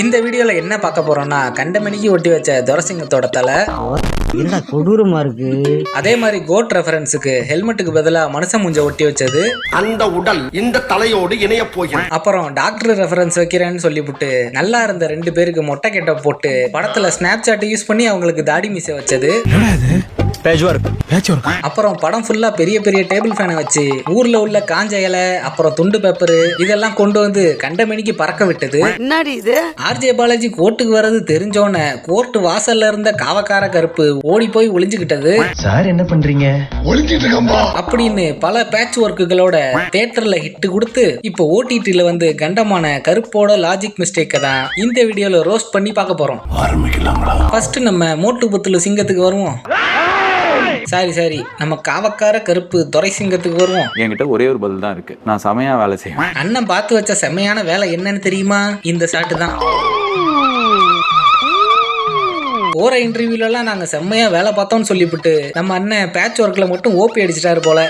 இந்த வீடியோல என்ன பார்க்க போறோம்னா கண்டமணிக்கு ஒட்டி வச்ச துரசிங்கத்தோட தலை என்னடா கொடூரமா இருக்கு. அதே மாதிரி கோட் ரெஃபரன்ஸுக்கு ஹெல்மெட்டுக்கு பதிலா மனுஷன் மூஞ்ச ஒட்டி வச்சது அந்த உடல் இந்த தலையோடு இணைய போகிறது. அப்புறம் டாக்டர் ரெஃபரன்ஸ் வைக்கிறேன்னு சொல்லிவிட்டு நல்லா இருந்த 2 பேருக்கு மொட்டை கெட்ட போட்டு படத்துல ஸ்னாப் சாட் யூஸ் பண்ணி அவங்களுக்கு தாடி மீசை வச்சது. அப்புறம் படம் ஃபுல்லா பெரிய பெரிய டேபிள் ஃபேனை வச்சு ஊர்ல உள்ள காஞ்ச இலை அப்புறம் துண்டு பேப்பர் இதெல்லாம் கொண்டு வந்து கண்டமணிக்கு பறக்க விட்டது. ஆர்ஜே பாலாஜி கோர்ட்டுக்கு வர்றது தெரிஞ்சோன்னு கோர்ட்டு வாசல்ல இருந்த காவக்கார கருப்பு ஓடி போய் ஒளிஞ்சுக்கிட்டது. சார் என்ன பண்றீங்க? அப்படின்னு பல பேட்ச் ஒர்க்குகளோட தியேட்டர்ல ஹிட் கொடுத்து இப்போ ஓடிடில வந்து கண்டமான கருப்போட லாஜிக் மிஸ்டேக்க தான் இந்த வீடியோல ரோஸ்ட் பண்ணி பார்க்க போறோம். ஃபர்ஸ்ட் நம்ம மோட்டு புத்துல சிங்கத்துக்கு வருவோம். சரி நம்ம காவக்கார கருப்பு துரை சிங்கத்துக்கு வருவோம். என்கிட்ட ஒரே ஒரு பதில் தான் இருக்கு. நான் செமையா வேலை செய்வேன். அண்ணன் பார்த்து வச்ச செமையான வேலை என்னன்னு தெரியுமா? இந்த ஷாட்டு தான். போற இன்டர்வியூலாம் நாங்க செம்மையா வேலை பார்த்தோம்னு சொல்லிவிட்டு நம்ம அண்ணன் பேட்ச் ஒர்க்ல மட்டும் ஓபி அடிச்சிட்டாரு போல.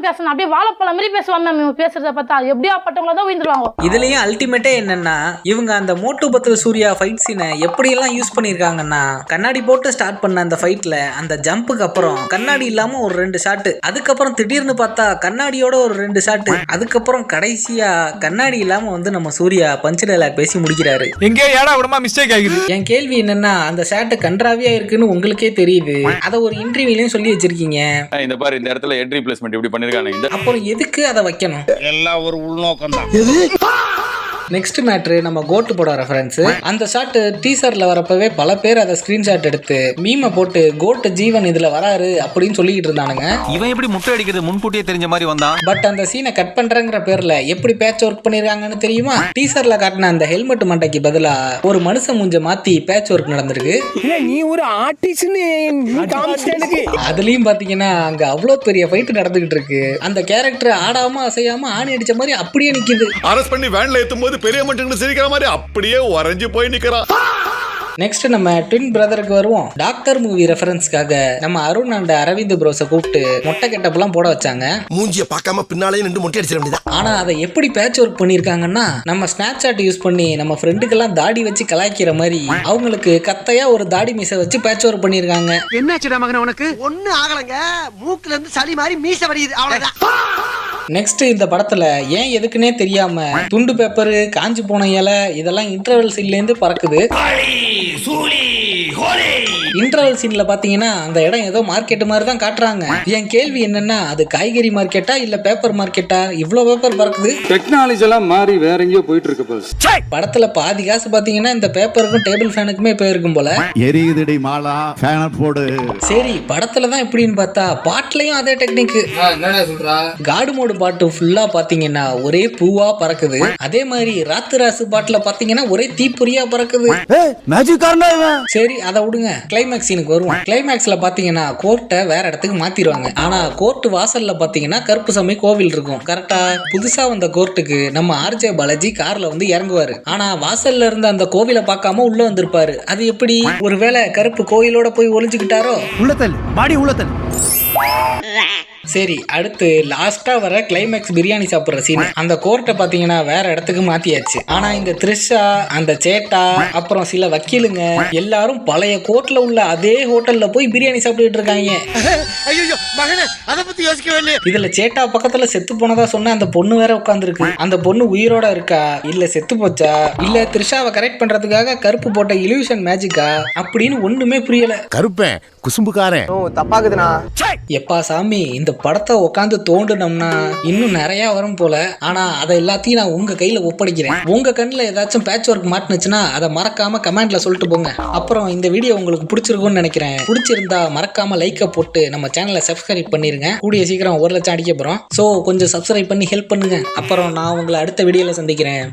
பேசணும் அப்படியே வாழைப்பழம் மாதிரி பேசுவாங்க. மேம் பேசுறத பார்த்தா எப்படியா பட்டவங்கள தான் விழுந்துருவாங்க. இதுலயும் அல்டிமேட்டே என்னன்னா இவங்க அந்த மோட்டு பத்து சூர்யா ஃபைட் சீனை எப்படி எல்லாம் யூஸ் பண்ணிருக்காங்கன்னா கண்ணாடி போட்டு ஸ்டார்ட் பண்ண அந்த ஃபைட்ல அந்த ஜம்புக்கு அப்புறம் கண்ணாடி இல்லாம ஒரு 2 ஷாட், அதுக்கப்புறம் திடீர்னு பார்த்தா கண்ணாடியோட ஒரு 2 ஷாட், அதுக்கப்புறம் கடைசியா கண்ணாடி இல்லாம வந்து நம்ம சூர்யா பஞ்ச் டைலாக் பேசி முடிக்கிறாரு. எங்கே ஏடா விடமா மிஸ்டேக் ஆகுது. என் கேள்வி என்னன்னா அந்த ஷாட் கன்றாவியா இருக்குன்னு உங்களுக்கே தெரியுது, அத ஒரு இன்டர்வியூலயும் சொல்லி வச்சிருக்கீங்க. இந்த பாரு இந்த இடத்துல ஹெட் ரீப்ளேஸ்மென்ட் இப்படி பண்ணிருக்காங்க. அப்புறம் எதுக்கு அதை வைக்கணும்? எல்லாம் ஒரு உள்நோக்கம் தான். நெக்ஸ்ட் மேட்ரு நம்ம கோட்டு போட ரெஃபரன்ஸ். அந்த ஷாட் டீசர்ல வரப்பவே பல பேர் அதை ஸ்கிரீன்ஷாட் எடுத்து மீமை போட்டு கோட்டு ஜீவன் இதுல வராரு அப்படின்னு சொல்லிக்கிட்டு இருந்தானுங்க. இவன் எப்படி முட்டை அடிக்கிறது முன்கூட்டியே தெரிஞ்ச மாதிரி வந்தான். பட் அந்த சீனை கட் பண்றங்கிற பேர்ல எப்படி பேட்ச் ஒர்க் பண்ணிருக்காங்கன்னு தெரியுமா? டீசர்ல காட்டின அந்த ஹெல்மெட் மண்டைக்கு பதிலா ஒரு மனுஷன் மூஞ்ச மாத்தி பேட்ச் ஒர்க் நடந்திருக்கு. நீ ஒரு ஆர்டிஸ்ட்னு அதுலயும் பாத்தீங்கன்னா அங்க அவ்வளவு பெரிய ஃபைட் நடந்துகிட்டு இருக்கு. அந்த கேரக்டர் ஆடாம அசையாம ஆணி அடிச்ச மாதிரி அப்படியே நிக்குது. அரெஸ்ட் பண்ணி வேன்ல ஏத்தும் போது பெரிய மனுஷங்க சிரிக்கிற மாதிரி அப்படியே உறைஞ்சு போய் நிக்கிறான். நெக்ஸ்ட் நம்ம ட்வின் பிரதருக்கு வருவோம். டாக்டர் மூவி ரெஃபரன்ஸ்க்காக நம்ம அருண் அண்ட் அரவிந்த் ப்ரோஸை கூப்பிட்டு மொட்டை கெட்டப்லாம் போட வச்சாங்க. மூஞ்சிய பார்க்காம பின்னாலே நின்று மொட்டை அடிச்சிட வேண்டியதான். ஆனா அதை எப்படி பேட்ச் ஒர்க் பண்ணிருக்காங்கன்னா நம்ம ஸ்னாப் சாட் யூஸ் பண்ணி நம்ம ஃப்ரெண்டுக்கெல்லாம் தாடி வச்சு கலாய்க்கிற மாதிரி அவங்களுக்கு கத்தையா ஒரு தாடி மீசை வச்சு பேட்ச் ஒர்க் பண்ணிருக்காங்க. என்னாச்சுடா மகனே உனக்கு? ஒண்ணு ஆகலங்க, மூக்குல இருந்து சளி மாதிரி மீசை வடியுது, அவ்வளவுதான். நெக்ஸ்ட் இந்த படத்துல ஏன் எதுக்குன்னே தெரியாம துண்டு பேப்பர் காஞ்சி போன இலை இதெல்லாம் இன்டர்வல் சீன்ல இருந்து பறக்குது. இன்டர்வல் சீன்ல பாத்தீங்கன்னா அந்த இடம் ஏதோ மார்க்கெட் மாதிரி தான் காட்டுறாங்க. என் கேள்வி என்னன்னா அது காய்கறி மார்க்கெட்டா இல்ல பேப்பர் மார்க்கெட்டா? இவ்வளவு பேப்பர் பறக்குது. டெக்னாலஜி எல்லாம் மாறி வேற எங்கேயோ போயிட்டு இருக்கு. படத்துல பாதி காசு பாத்தீங்கன்னா இந்த பேப்பருக்கும் டேபிள் ஃபேனுக்குமே போயிருக்கும் போல. எரியுதுடி மாலா ஃபேன் போடு. சரி படத்துல தான் எப்படின்னு பார்த்தா பாட்டுலயும் அதே டெக்னிக். காடு மோடு பாட்டு ஃபுல்லா பாத்தீங்கன்னா ஒரே பூவா பறக்குது. அதே மாதிரி ராத்து பாட்டுல பாத்தீங்கன்னா ஒரே தீப்பொறியா பறக்குது. சரி அதை விடுங்க, கிளைமேக்ஸ் சீனுக்கு வருவோம். கிளைமேக்ஸ்ல பாத்தீங்கன்னா கோர்ட்டை வேற இடத்துக்கு மாத்திடுவாங்க. ஆனா கோர்ட் வாசல்ல பாத்தீங்கன்னா கருப்புசாமி கோவில் இருக்கும். கரெக்டா புதுசா வந்த கோர்ட்டுக்கு நம்ம ஆர்ஜே பாலாஜி கார்ல வந்து இறங்குவாரு. ஆனா வாசல்ல இருந்த அந்த கோவிலை பார்க்காம உள்ள வந்திருப்பாரு. அது எப்படி? ஒருவேளை கருப்பு கோயிலோட போய் ஒளிஞ்சுக்கிட்டாரோ? உள்ளத்தல் பாடி உள்ளத்தல். சரி அடுத்து லாஸ்டா வர கிளைமேக்ஸ் பிரியாணி சாப்பிடுற சீன். அந்த கோர்ட்டை பாத்தீங்கன்னா வேற இடத்துக்கு மாத்தியாச்சு. ஆனா இந்த த்ரிஷா அந்த சேட்டா அப்புறம் சில வக்கீலுங்க எல்லாரும் பழைய கோர்ட்ல உள்ள அதே ஹோட்டல்ல போய் பிரியாணி சாப்பிட்டுட்டு இருக்காங்க. இதுல சேட்டா பக்கத்துல செத்து போனதா சொன்ன அந்த பொண்ணு வேற உட்கார்ந்துருக்கு. அந்த பொண்ணு உயிரோட இருக்கா இல்ல செத்து போச்சா இல்ல த்ரிஷாவை கரெக்ட் பண்றதுக்காக கருப்பு போட்ட இல்யூஷன் மேஜிக்கா அப்படின்னு ஒண்ணுமே புரியல. கருப்பேன் குசும்புக்காரன் தப்பாக்குதுண்ணா. எப்பா சாமி இந்த படத்தை உட்காந்து தோண்டுனோம்னா இன்னும் நிறைய வரும் போல. ஆனா அதை எல்லாத்தையும் நான் உங்க கையில ஒப்படைக்கிறேன். உங்க கண்ணுல ஏதாச்சும் பேட்ச் ஒர்க் மாட்டுனுச்சுன்னா அதை மறக்காம கமெண்ட்ல சொல்லிட்டு போங்க. அப்புறம் இந்த வீடியோ உங்களுக்கு பிடிச்சிருக்கும்னு நினைக்கிறேன். பிடிச்சிருந்தா மறக்காம லைக்கை போட்டு நம்ம சேனலை சப்ஸ்கிரைப் பண்ணிருங்க. கூடிய சீக்கிரம் 1 லட்சம் அடிக்க போறோம். சோ கொஞ்சம் சப்ஸ்கிரைப் பண்ணி ஹெல்ப் பண்ணுங்க. அப்புறம் நான் உங்களை அடுத்த வீடியோல சந்திக்கிறேன்.